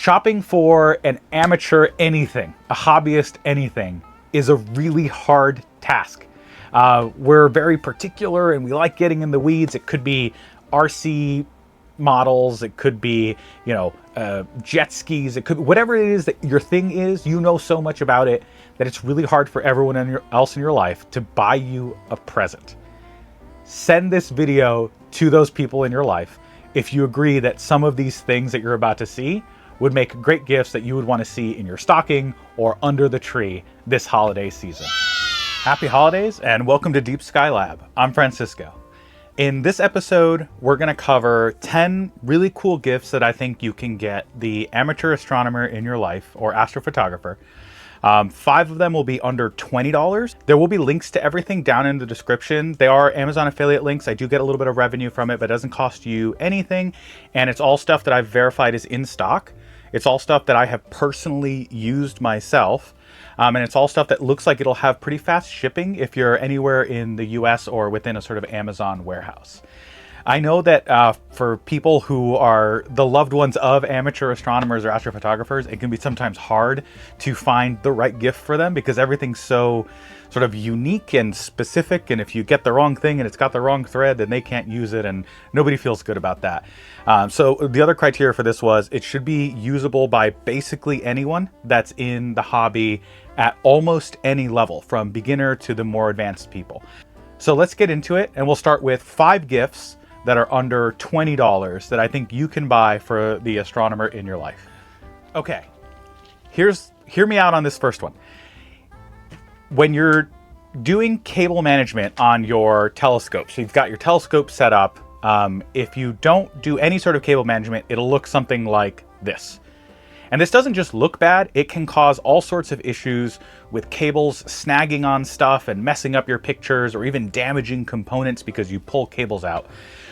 Shopping for an amateur anything, a hobbyist anything, is a really hard task. We're very particular and we like getting in the weeds. It could be RC models, it could be, jet skis, it could be whatever it is that your thing is. You know so much about it that it's really hard for everyone else in your life to buy you a present. Send this video to those people in your life if you agree that some of these things that you're about to see would make great gifts that you would want to see in your stocking or under the tree this holiday season. Happy holidays and welcome to Deep SkyLab. I'm Francisco. In this episode, we're going to cover 10 really cool gifts that I think you can get the amateur astronomer in your life or astrophotographer. 5 of them will be under $20. There will be links to everything down in the description. They are Amazon affiliate links. I do get a little bit of revenue from it, but it doesn't cost you anything. And it's all stuff that I've verified is in stock. It's all stuff that I have personally used myself. And it's all stuff that looks like it'll have pretty fast shipping if you're anywhere in the US or within a sort of Amazon warehouse. I know that for people who are the loved ones of amateur astronomers or astrophotographers, it can be sometimes hard to find the right gift for them because everything's so sort of unique and specific. And if you get the wrong thing and it's got the wrong thread, then they can't use it and nobody feels good about that. So the other criteria for this was it should be usable by basically anyone that's in the hobby at almost any level, from beginner to the more advanced people. So let's get into it, and we'll start with 5 gifts that are under $20 that I think you can buy for the astronomer in your life. Okay, hear me out on this first one. When you're doing cable management on your telescope, so you've got your telescope set up, if you don't do any sort of cable management, it'll look something like this. And this doesn't just look bad, it can cause all sorts of issues with cables snagging on stuff and messing up your pictures or even damaging components because you pull cables out.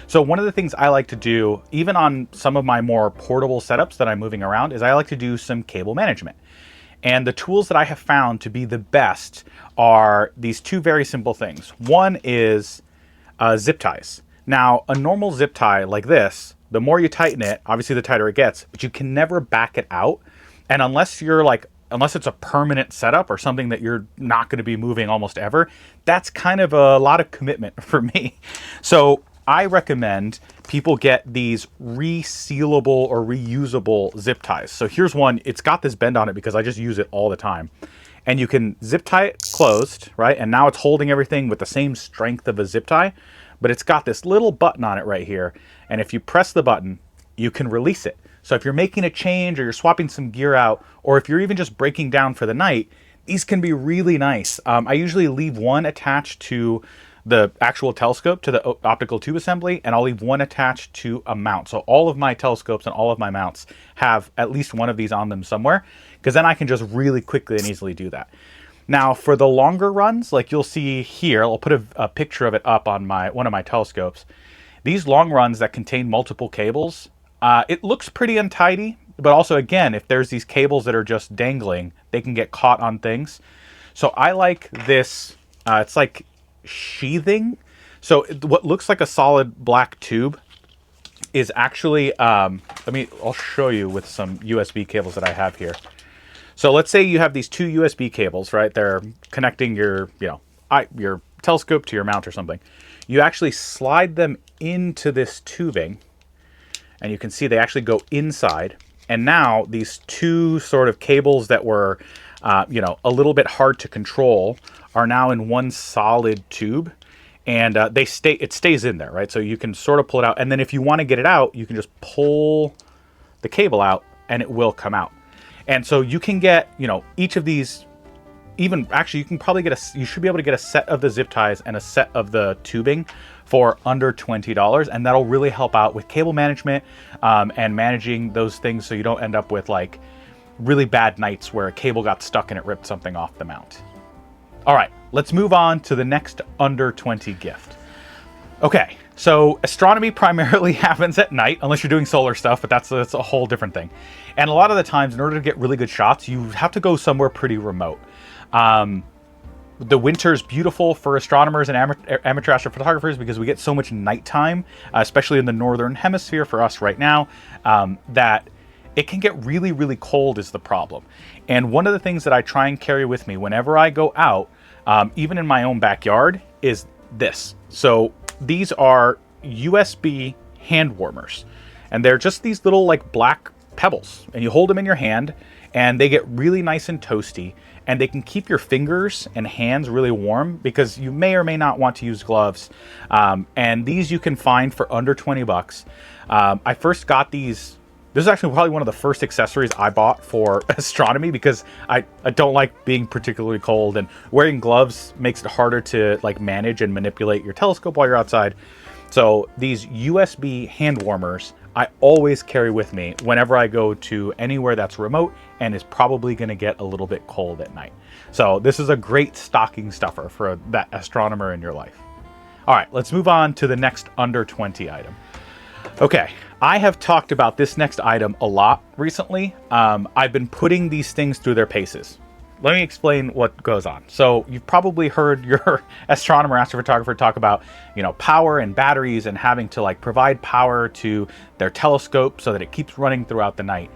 So one of the things I like to do, even on some of my more portable setups that I'm moving around, is I like to do some cable management. And the tools that I have found to be the best are these 2 very simple things. One is zip ties. Now, a normal zip tie like this, the more you tighten it, obviously the tighter it gets, but you can never back it out. And unless it's a permanent setup or something that you're not going to be moving almost ever, that's kind of a lot of commitment for me. So I recommend people get these resealable or reusable zip ties. So here's one. It's got this bend on it because I just use it all the time. And you can zip tie it closed, right? And now it's holding everything with the same strength of a zip tie, but it's got this little button on it right here. And if you press the button, you can release it. So if you're making a change or you're swapping some gear out, or if you're even just breaking down for the night, these can be really nice. I usually leave one attached to the actual telescope, to the optical tube assembly, and I'll leave one attached to a mount. So all of my telescopes and all of my mounts have at least one of these on them somewhere, because then I can just really quickly and easily do that. Now for the longer runs, like you'll see here, I'll put a picture of it up on one of my telescopes. These long runs that contain multiple cables, it looks pretty untidy, but also again, if there's these cables that are just dangling, they can get caught on things. So I like this, it's like sheathing. So what looks like a solid black tube is actually, I'll show you with some USB cables that I have here. So let's say you have these 2 USB cables, right? They're connecting your telescope to your mount or something. You actually slide them into this tubing, and you can see they actually go inside. And now these 2 sort of cables that were, a little bit hard to control are now in one solid tube, and it stays in there, right? So you can sort of pull it out, and then if you want to get it out, you can just pull the cable out, and it will come out. And so you can get, each of these. Even actually, you should be able to get a set of the zip ties and a set of the tubing for under $20, and that'll really help out with cable management and managing those things, so you don't end up with like really bad nights where a cable got stuck and it ripped something off the mount. All right, let's move on to the next under 20 gift. Okay, so astronomy primarily happens at night, unless you're doing solar stuff, but that's a whole different thing. And a lot of the times, in order to get really good shots, you have to go somewhere pretty remote. The winter's beautiful for astronomers and amateur astrophotographers because we get so much nighttime, especially in the northern hemisphere for us right now, that it can get really, really cold is the problem. And one of the things that I try and carry with me whenever I go out, even in my own backyard, is this. So these are USB hand warmers, and they're just these little like black pebbles, and you hold them in your hand and they get really nice and toasty, and they can keep your fingers and hands really warm because you may or may not want to use gloves. And these you can find for under 20 bucks. I first got these. This is actually probably one of the first accessories I bought for astronomy because I don't like being particularly cold, and wearing gloves makes it harder to like manage and manipulate your telescope while you're outside. So these USB hand warmers I always carry with me whenever I go to anywhere that's remote and is probably going to get a little bit cold at night. So this is a great stocking stuffer for that astronomer in your life. All right, let's move on to the next under 20 item. Okay, I have talked about this next item a lot recently. I've been putting these things through their paces. Let me explain what goes on. So you've probably heard your astronomer, astrophotographer talk about, power and batteries and having to like provide power to their telescope so that it keeps running throughout the night.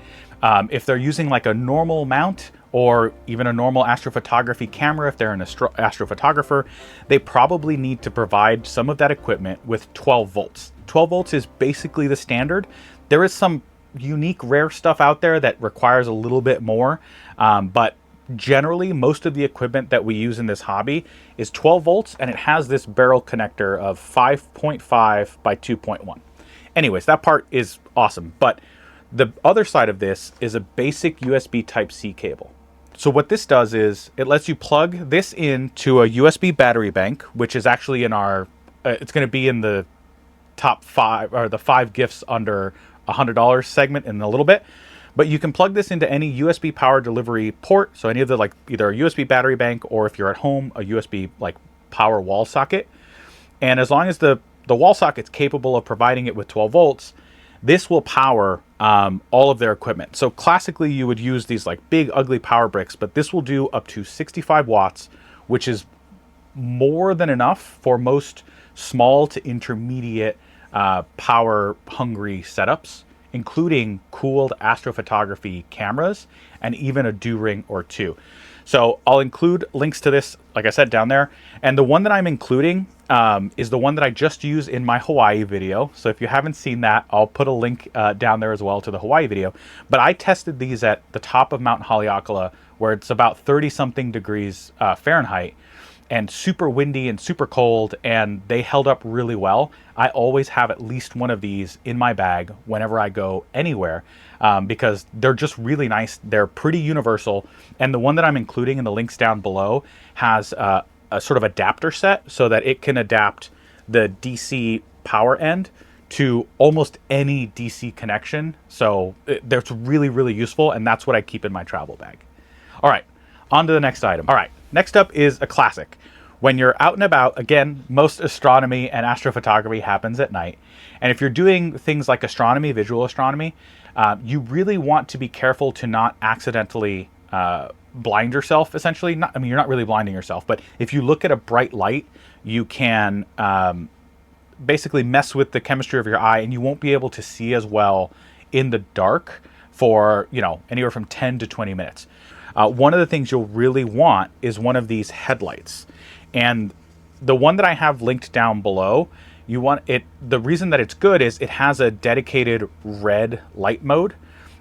If they're using like a normal mount or even a normal astrophotography camera, if they're an astrophotographer, they probably need to provide some of that equipment with 12 volts. 12 volts is basically the standard. There is some unique rare stuff out there that requires a little bit more, but generally most of the equipment that we use in this hobby is 12 volts, and it has this barrel connector of 5.5 by 2.1. Anyways, that part is awesome, but the other side of this is a basic USB Type-C cable. So what this does is it lets you plug this into a USB battery bank, which is actually in our, it's going to be in the top 5 or the 5 gifts under $100 segment in a little bit. But you can plug this into any USB power delivery port. So any of the like either a USB battery bank, or if you're at home, a USB like power wall socket. And as long as the wall socket's capable of providing it with 12 volts, this will power all of their equipment. So classically you would use these like big ugly power bricks, but this will do up to 65 watts, which is more than enough for most small to intermediate power hungry setups, including cooled astrophotography cameras and even a dew ring or two. So I'll include links to this, like I said, down there. And the one that I'm including is the one that I just used in my Hawaii video. So if you haven't seen that, I'll put a link down there as well to the Hawaii video. But I tested these at the top of Mount Haleakala, where it's about 30 something degrees Fahrenheit, and super windy and super cold, and they held up really well. I always have at least one of these in my bag whenever I go anywhere, because they're just really nice. They're pretty universal. And the one that I'm including in the links down below has a sort of adapter set so that it can adapt the DC power end to almost any DC connection. So that's really, really useful, and that's what I keep in my travel bag. All right, on to the next item. All right, next up is a classic. When you're out and about, again, most astronomy and astrophotography happens at night. And if you're doing things like astronomy, visual astronomy, you really want to be careful to not accidentally blind yourself, essentially. You're not really blinding yourself, but if you look at a bright light, you can basically mess with the chemistry of your eye, and you won't be able to see as well in the dark for, anywhere from 10 to 20 minutes. One of the things you'll really want is one of these headlights. And the one that I have linked down below, you want it. The reason that it's good is it has a dedicated red light mode,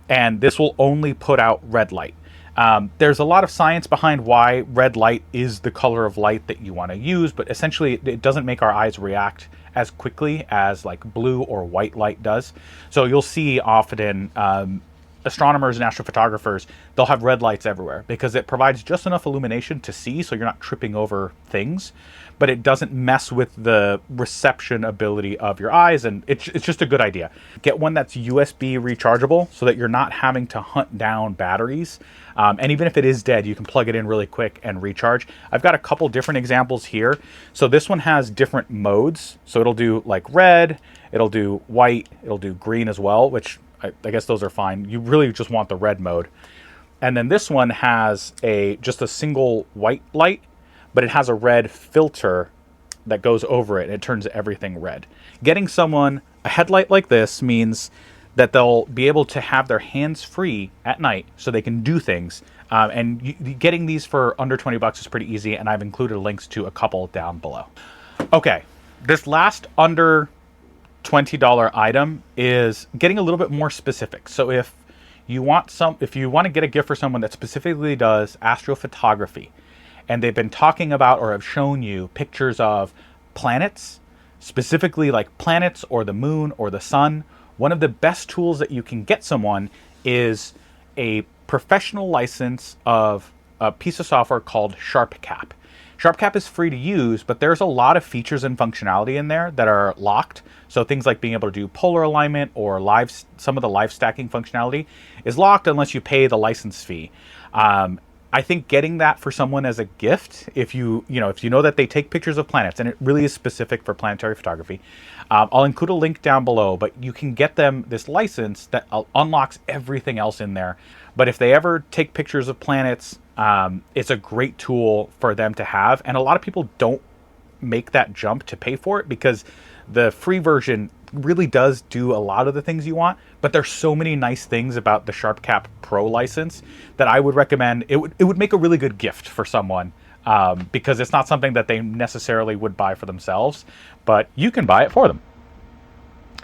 and this will only put out red light. There's a lot of science behind why red light is the color of light that you want to use, but essentially it doesn't make our eyes react as quickly as like blue or white light does. So you'll see often astronomers and astrophotographers, they'll have red lights everywhere because it provides just enough illumination to see, so you're not tripping over things, but it doesn't mess with the reception ability of your eyes, and it's just a good idea. Get one that's USB rechargeable so that you're not having to hunt down batteries, and even if it is dead, you can plug it in really quick and recharge. I've got a couple different examples here. So this one has different modes, so it'll do like red, it'll do white, it'll do green as well, which I guess those are fine. You really just want the red mode. And then this one has just a single white light, but it has a red filter that goes over it, and it turns everything red. Getting someone a headlight like this means that they'll be able to have their hands free at night so they can do things. Getting these for under 20 bucks is pretty easy, and I've included links to a couple down below. Okay, this last under $20 item is getting a little bit more specific. So if you want to get a gift for someone that specifically does astrophotography, and they've been talking about or have shown you pictures of planets, specifically like planets or the moon or the sun, one of the best tools that you can get someone is a professional license of a piece of software called SharpCap. SharpCap is free to use, but there's a lot of features and functionality in there that are locked. So things like being able to do polar alignment or some of the live stacking functionality is locked unless you pay the license fee. I think getting that for someone as a gift, if you know that they take pictures of planets, and it really is specific for planetary photography, I'll include a link down below, but you can get them this license that unlocks everything else in there. But if they ever take pictures of planets, it's a great tool for them to have. And a lot of people don't make that jump to pay for it because the free version really does do a lot of the things you want, but there's so many nice things about the SharpCap Pro license that I would recommend. It would make a really good gift for someone, because it's not something that they necessarily would buy for themselves, but you can buy it for them.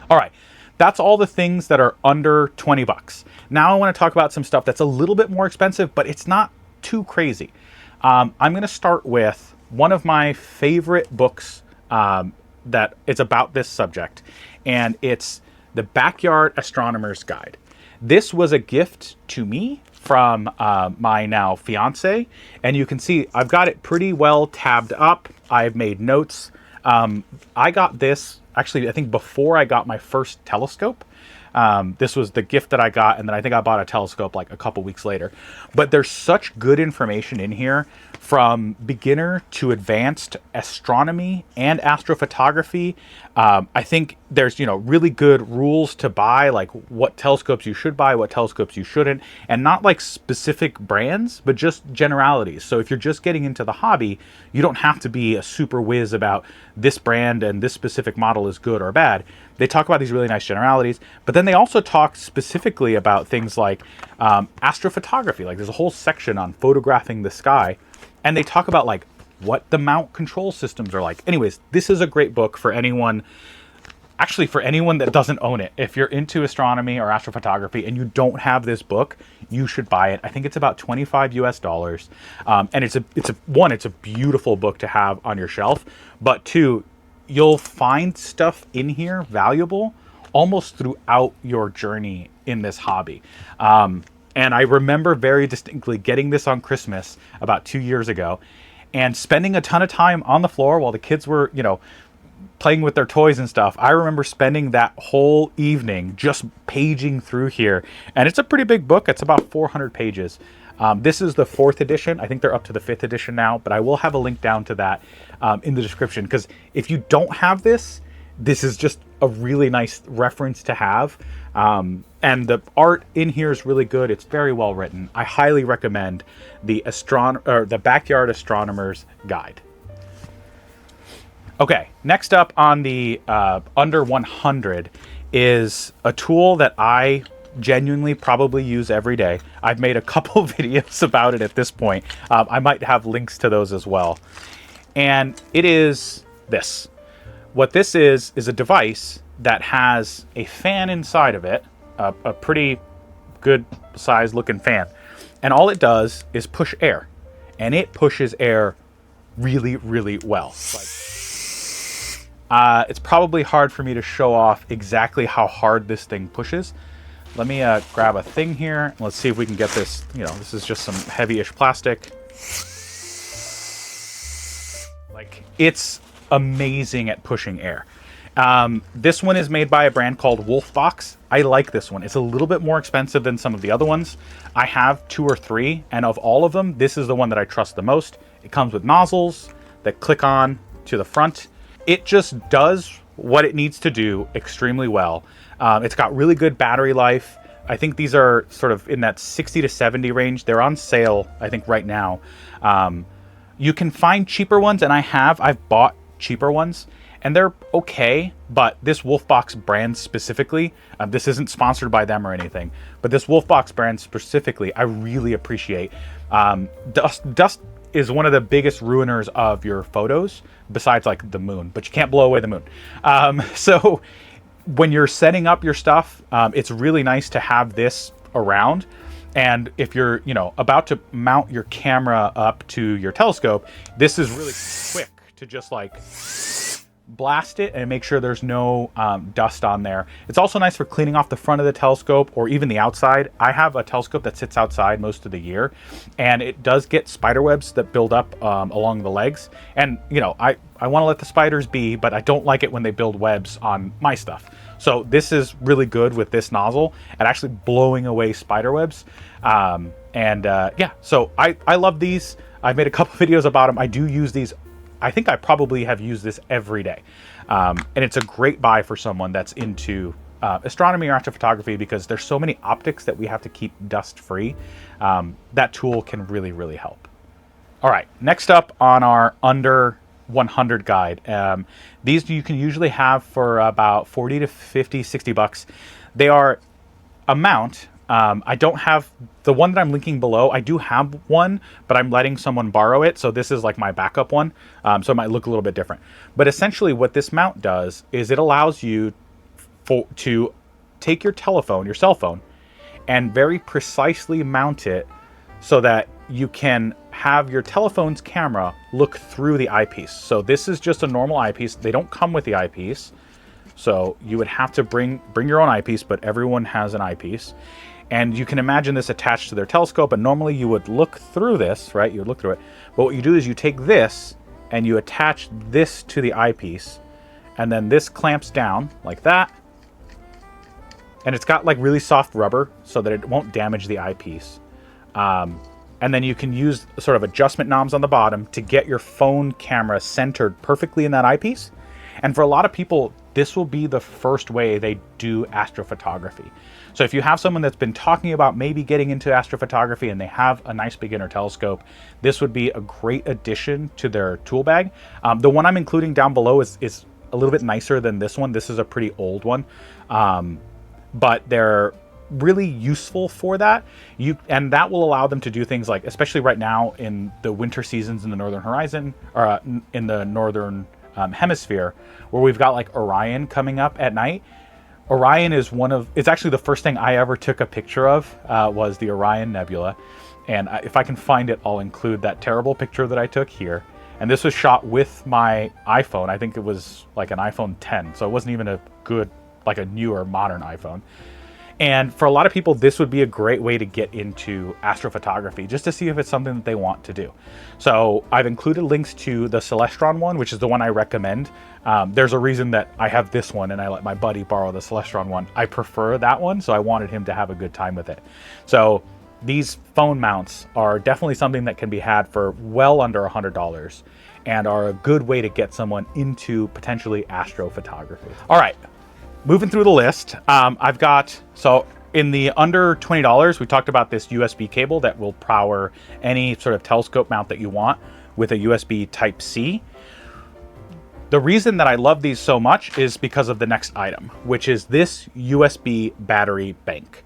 All right, that's all the things that are under 20 bucks. Now I want to talk about some stuff that's a little bit more expensive, but it's not too crazy. I'm going to start with one of my favorite books that is about this subject, and it's the Backyard Astronomer's Guide. This was a gift to me from my now fiance, and you can see I've got it pretty well tabbed up. I've made notes. I got this actually, I think, before I got my first telescope. This was the gift that I got, and then I think I bought a telescope like a couple weeks later. But there's such good information in here, from beginner to advanced astronomy and astrophotography. I think there's really good rules to buy, like what telescopes you should buy, what telescopes you shouldn't, and not like specific brands, but just generalities. So if you're just getting into the hobby, you don't have to be a super whiz about this brand and this specific model is good or bad. They talk about these really nice generalities, but then they also talk specifically about things like astrophotography. Like there's a whole section on photographing the sky, and they talk about like what the mount control systems are like. Anyways, this is a great book for anyone, actually for anyone that doesn't own it. If you're into astronomy or astrophotography and you don't have this book, you should buy it. I think it's about $25 US. And it's a beautiful book to have on your shelf, but two, you'll find stuff in here valuable almost throughout your journey in this hobby. And I remember very distinctly getting this on Christmas about 2 years ago and spending a ton of time on the floor while the kids were, playing with their toys and stuff. I remember spending that whole evening just paging through here. And it's a pretty big book. It's about 400 pages. This is the 4th edition. I think they're up to the 5th edition now, but I will have a link down to that in the description, because if you don't have this, this is just a really nice reference to have. And the art in here is really good. It's very well written. I highly recommend the Backyard Astronomer's Guide. Okay, next up on the under 100 is a tool that I genuinely probably use every day. I've made a couple videos about it at this point. I might have links to those as well. And it is this. What this is a device that has a fan inside of it, a pretty good size looking fan. And all it does is push air. And it pushes air really, really well. It's probably hard for me to show off exactly how hard this thing pushes. Let me grab a thing here. Let's see if we can get this. This is just some heavy-ish plastic. Like, it's amazing at pushing air. This one is made by a brand called Wolfbox. I like this one. It's a little bit more expensive than some of the other ones. I have 2 or 3, and of all of them, this is the one that I trust the most. It comes with nozzles that click on to the front. It just does what it needs to do extremely well. It's got really good battery life. I think these are sort of in that 60 to 70 range. They're on sale, I think, right now. You can find cheaper ones, and I've bought cheaper ones, and they're okay, but this Wolfbox brand specifically, this isn't sponsored by them or anything, but this Wolfbox brand specifically, I really appreciate. Dust is one of the biggest ruiners of your photos, besides like the moon, but you can't blow away the moon. So when you're setting up your stuff, it's really nice to have this around. And if you're, about to mount your camera up to your telescope, this is really quick to just like blast it and make sure there's no dust on there. It's also nice for cleaning off the front of the telescope or even the outside. I have a telescope that sits outside most of the year, and it does get spider webs that build up along the legs. And I want to let the spiders be, but I don't like it when they build webs on my stuff. So this is really good with this nozzle at actually blowing away spider webs. Yeah, so I love these. I've made a couple videos about them. I do use these. I think I probably have used this every day. And it's a great buy for someone that's into astronomy or astrophotography, because there's so many optics that we have to keep dust free. That tool can really, really help. All right, next up on our under 100 guide. These you can usually have for about 40 to 50, 60 bucks. They are a mount. I don't have the one that I'm linking below. I do have one, but I'm letting someone borrow it. So this is like my backup one. So it might look a little bit different. But essentially what this mount does is it allows you to take your telephone, your cell phone, and very precisely mount it so that you can have your telephone's camera look through the eyepiece. So this is just a normal eyepiece. They don't come with the eyepiece. So you would have to bring your own eyepiece, but everyone has an eyepiece. And you can imagine this attached to their telescope, and normally you would look through this, right? You would look through it. But what you do is you take this and you attach this to the eyepiece, and then this clamps down like that. And it's got like really soft rubber so that it won't damage the eyepiece. And then you can use sort of adjustment knobs on the bottom to get your phone camera centered perfectly in that eyepiece. And for a lot of people, this will be the first way they do astrophotography. So if you have someone that's been talking about maybe getting into astrophotography and they have a nice beginner telescope, this would be a great addition to their tool bag. The one I'm including down below is a little bit nicer than this one. This is a pretty old one, but they're really useful for that. And that will allow them to do things like, especially right now in the winter seasons in the northern horizon, or in the northern hemisphere, where we've got like Orion coming up at night. Orion is it's actually the first thing I ever took a picture of, was the Orion Nebula. And if I can find it, I'll include that terrible picture that I took here. And this was shot with my iPhone. I think it was like an iPhone 10. So it wasn't even a good, like a newer modern iPhone. And for a lot of people, this would be a great way to get into astrophotography, just to see if it's something that they want to do. So I've included links to the Celestron one, which is the one I recommend. There's a reason that I have this one and I let my buddy borrow the Celestron one. I prefer that one, so I wanted him to have a good time with it. So these phone mounts are definitely something that can be had for well under $100 and are a good way to get someone into potentially astrophotography. All right. Moving through the list, I've got, so in the under $20, we talked about this USB cable that will power any sort of telescope mount that you want with a USB Type-C. The reason that I love these so much is because of the next item, which is this USB battery bank.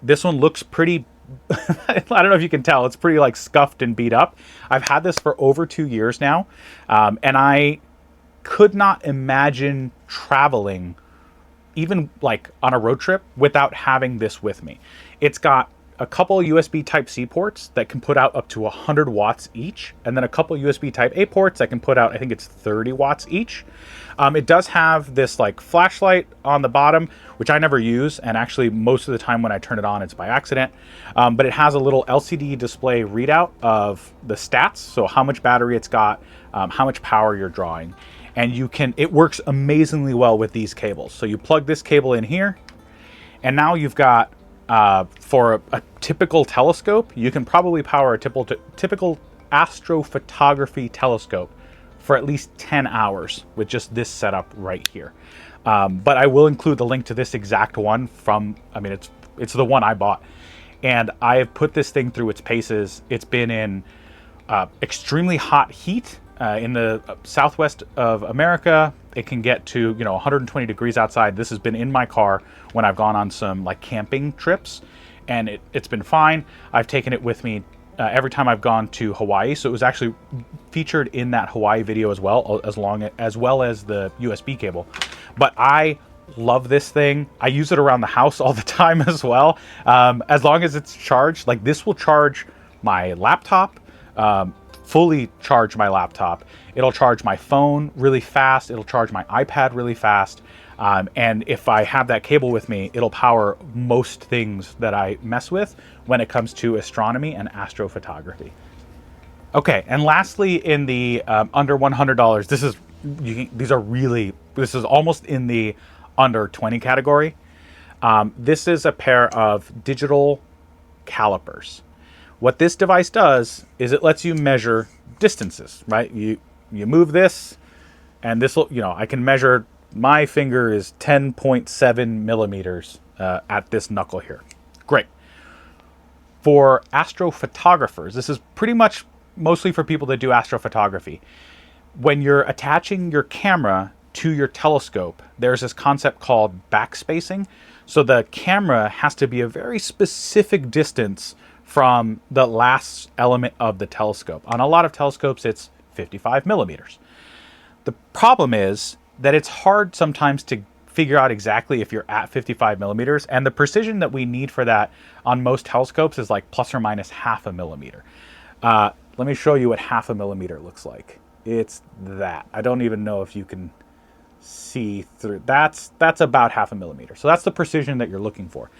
This one looks pretty, I don't know if you can tell, it's pretty like scuffed and beat up. I've had this for over 2 years now, and I could not imagine traveling even like on a road trip without having this with me. It's got a couple USB Type-C ports that can put out up to 100 watts each, and then a couple USB Type-A ports that can put out, I think it's 30 watts each. It does have this like flashlight on the bottom, which I never use, and actually most of the time when I turn it on, it's by accident. But it has a little LCD display readout of the stats, so how much battery it's got, how much power you're drawing. And it works amazingly well with these cables. So you plug this cable in here, and now you've got, for a typical telescope, you can probably power a typical astrophotography telescope for at least 10 hours with just this setup right here. But I will include the link to this exact one it's the one I bought. And I have put this thing through its paces. It's been in extremely hot heat, In the southwest of America, it can get to 120 degrees outside. This has been in my car when I've gone on some like camping trips, and it's been fine. I've taken it with me every time I've gone to Hawaii, so it was actually featured in that Hawaii video as well, as well as the USB cable. But I love this thing. I use it around the house all the time as well. As long as it's charged, like this will charge my laptop, fully charge my laptop. It'll charge my phone really fast. It'll charge my iPad really fast. And if I have that cable with me, it'll power most things that I mess with when it comes to astronomy and astrophotography. Okay, and lastly, in the under $100, this is almost in the under 20 category. This is a pair of digital calipers. What this device does is it lets you measure distances, right? You move this, and this will, I can measure. My finger is 10.7 millimeters at this knuckle here. Great. For astrophotographers, this is pretty much mostly for people that do astrophotography. When you're attaching your camera to your telescope, there's this concept called backspacing. So the camera has to be a very specific distance from the last element of the telescope. On a lot of telescopes, it's 55 millimeters. The problem is that it's hard sometimes to figure out exactly if you're at 55 millimeters, and the precision that we need for that on most telescopes is like plus or minus half a millimeter. Let me show you what half a millimeter looks like. It's that. I don't even know if you can see through. That's about half a millimeter. So that's the precision that you're looking for.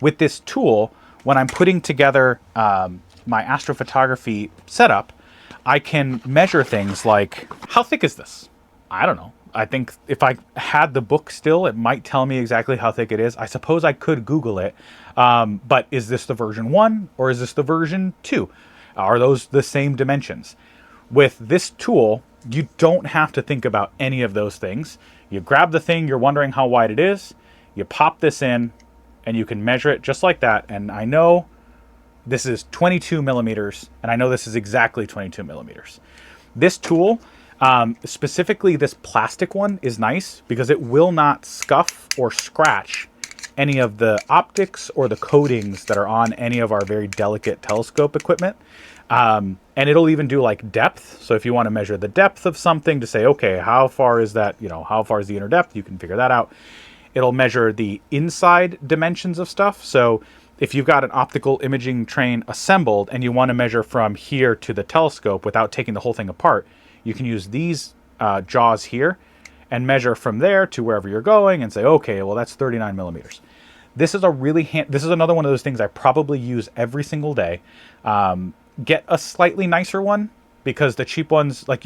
With this tool, when I'm putting together my astrophotography setup, I can measure things like, how thick is this? I don't know. I think if I had the book still, it might tell me exactly how thick it is. I suppose I could Google it. But is this the version 1 or is this the version 2? Are those the same dimensions? With this tool, you don't have to think about any of those things. You grab the thing, you're wondering how wide it is, you pop this in, and you can measure it just like that. And I know this is 22 millimeters, and I know this is exactly 22 millimeters. This tool, specifically this plastic one, is nice because it will not scuff or scratch any of the optics or the coatings that are on any of our very delicate telescope equipment. And it'll even do like depth. So if you want to measure the depth of something to say, okay, how far is that, how far is the inner depth? You can figure that out. It'll measure the inside dimensions of stuff. So if you've got an optical imaging train assembled and you want to measure from here to the telescope without taking the whole thing apart, you can use these jaws here and measure from there to wherever you're going and say, okay, well, that's 39 millimeters. This is this is another one of those things I probably use every single day. Get a slightly nicer one because the cheap ones, like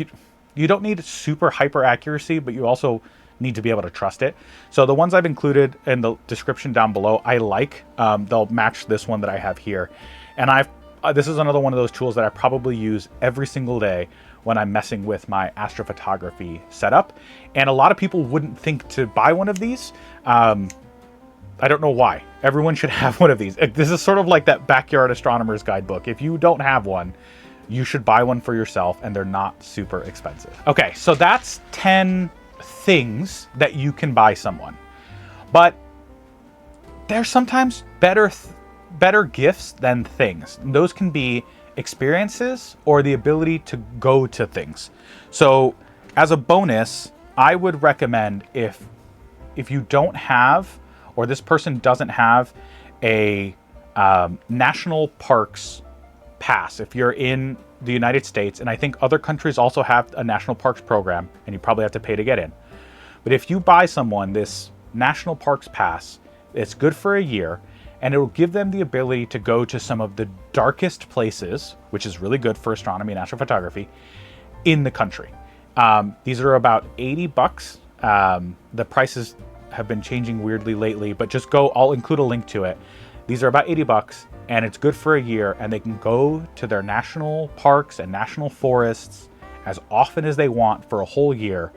you don't need super hyper accuracy, but you also need to be able to trust it. So the ones I've included in the description down below, I like. They'll match this one that I have here. And this is another one of those tools that I probably use every single day when I'm messing with my astrophotography setup. And a lot of people wouldn't think to buy one of these. I don't know why. Everyone should have one of these. This is sort of like that backyard astronomer's guidebook. If you don't have one, you should buy one for yourself, and they're not super expensive. Okay, so that's 10 things that you can buy someone. But there's sometimes better gifts than things. Those can be experiences or the ability to go to things. So as a bonus, I would recommend if you don't have, or this person doesn't have a national parks pass, if you're in the United States, and I think other countries also have a national parks program, and you probably have to pay to get in. But if you buy someone this national parks pass, it's good for a year, and it will give them the ability to go to some of the darkest places, which is really good for astronomy and astrophotography, in the country. These are about $80. The prices have been changing weirdly lately, but just go, I'll include a link to it. These are about $80, and it's good for a year, and they can go to their national parks and national forests as often as they want for a whole year.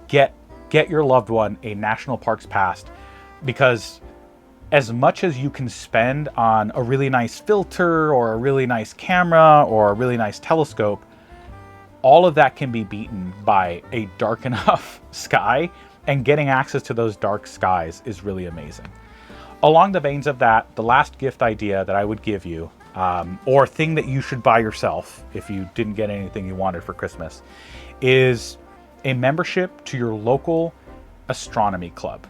Get your loved one a national parks pass, because as much as you can spend on a really nice filter or a really nice camera or a really nice telescope, all of that can be beaten by a dark enough sky, and getting access to those dark skies is really amazing. Along the veins of that, the last gift idea that I would give you, or thing that you should buy yourself if you didn't get anything you wanted for Christmas, is a membership to your local astronomy club.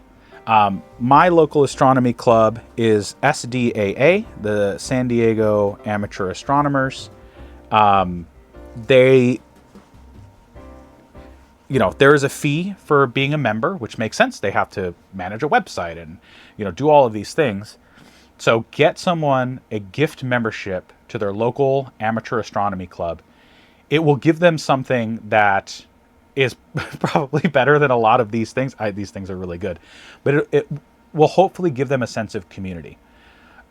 My local astronomy club is SDAA, the San Diego Amateur Astronomers. There is a fee for being a member, which makes sense. They have to manage a website and, do all of these things. So get someone a gift membership to their local amateur astronomy club. It will give them something that is probably better than a lot of these things. These things are really good, but it will hopefully give them a sense of community.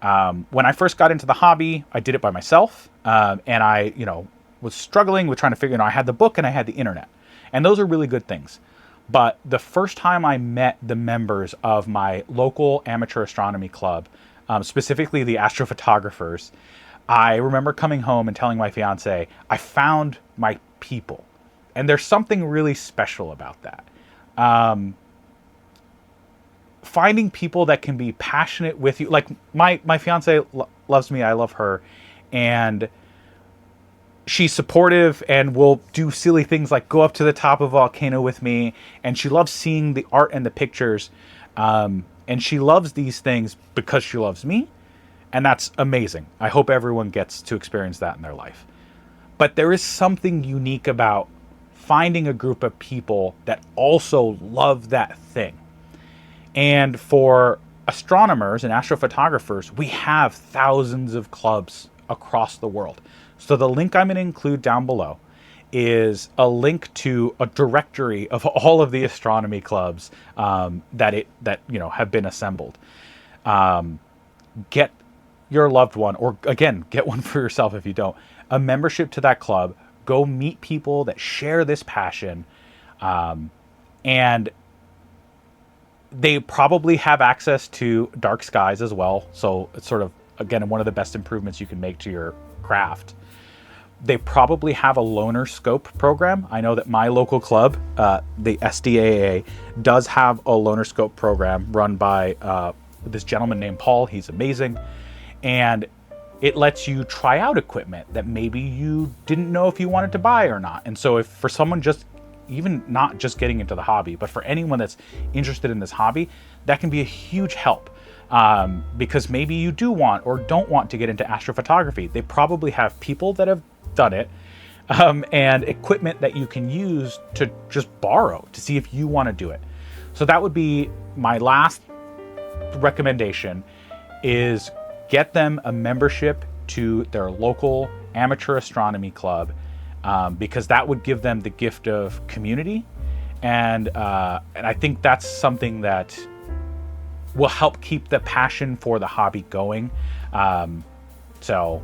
When I first got into the hobby, I did it by myself, and I, was struggling with trying to figure. I had the book and I had the internet, and those are really good things. But the first time I met the members of my local amateur astronomy club, specifically the Astrophotographers, I remember coming home and telling my fiance, I found my people. And there's something really special about that. Finding people that can be passionate with you. Like my fiance loves me, I love her. And she's supportive and will do silly things like go up to the top of a volcano with me. And she loves seeing the art and the pictures. And she loves these things because she loves me. And that's amazing. I hope everyone gets to experience that in their life. But there is something unique about finding a group of people that also love that thing. And for astronomers and astrophotographers, we have thousands of clubs across the world. So the link I'm going to include down below is a link to a directory of all of the astronomy clubs that have been assembled. Get your loved one, or again, get one for yourself if you don't, a membership to that club. Go meet people that share this passion, and they probably have access to dark skies as well. So it's sort of, again, one of the best improvements you can make to your craft. They probably have a loaner scope program. I know that my local club, the SDAA, does have a loaner scope program run by this gentleman named Paul. He's amazing. And it lets you try out equipment that maybe you didn't know if you wanted to buy or not. And so if for someone even not just getting into the hobby, but for anyone that's interested in this hobby, that can be a huge help. Because maybe you do want or don't want to get into astrophotography. They probably have people that have done it, and equipment that you can use to just borrow to see if you want to do it. So that would be my last recommendation, is get them a membership to their local amateur astronomy club, because that would give them the gift of community. And I think that's something that will help keep the passion for the hobby going. So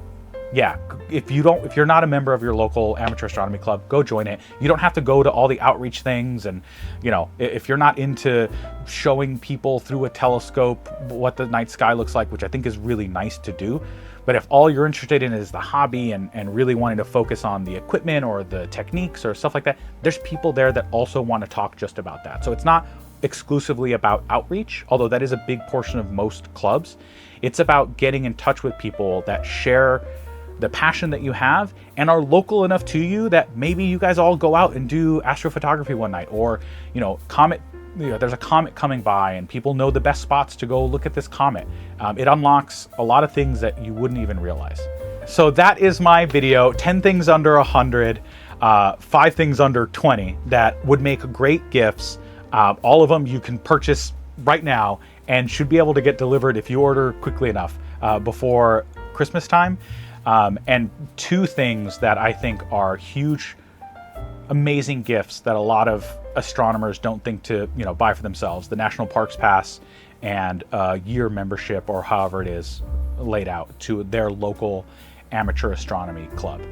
yeah, if you're not a member of your local amateur astronomy club, go join it. You don't have to go to all the outreach things, and if you're not into showing people through a telescope what the night sky looks like, which I think is really nice to do, but if all you're interested in is the hobby and really wanting to focus on the equipment or the techniques or stuff like that, there's people there that also want to talk just about that. So it's not exclusively about outreach, although that is a big portion of most clubs. It's about getting in touch with people that share the passion that you have and are local enough to you that maybe you guys all go out and do astrophotography one night, or comet, there's a comet coming by and people know the best spots to go look at this comet. It unlocks a lot of things that you wouldn't even realize. So that is my video, 10 things under 100, 5 things under 20 that would make great gifts. All of them you can purchase right now and should be able to get delivered if you order quickly enough before Christmas time. And 2 things that I think are huge, amazing gifts that a lot of astronomers don't think to buy for themselves: the National Parks Pass and a year membership, or however it is laid out, to their local amateur astronomy club.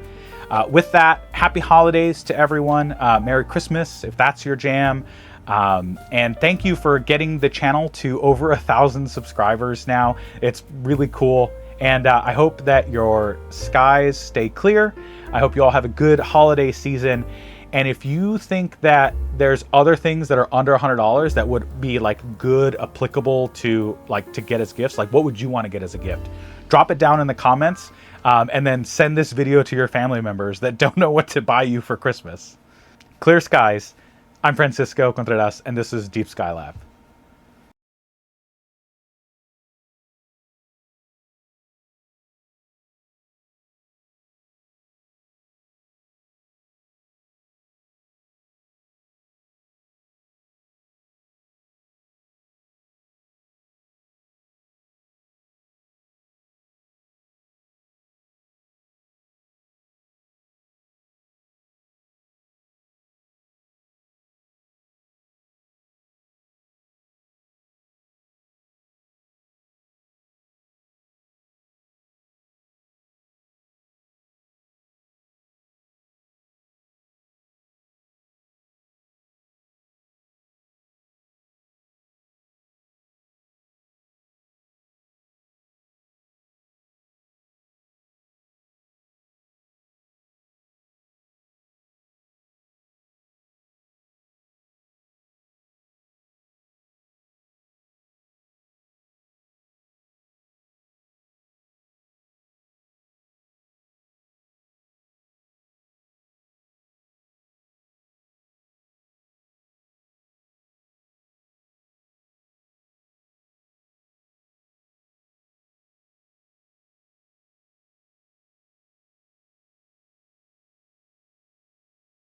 With that, happy holidays to everyone. Merry Christmas if that's your jam. And thank you for getting the channel to over 1,000 subscribers now. It's really cool. And I hope that your skies stay clear. I hope you all have a good holiday season. And if you think that there's other things that are under $100 that would be like good, applicable to get as gifts, like what would you want to get as a gift? Drop it down in the comments, and then send this video to your family members that don't know what to buy you for Christmas. Clear skies. I'm Francisco Contreras, and this is Deep SkyLab.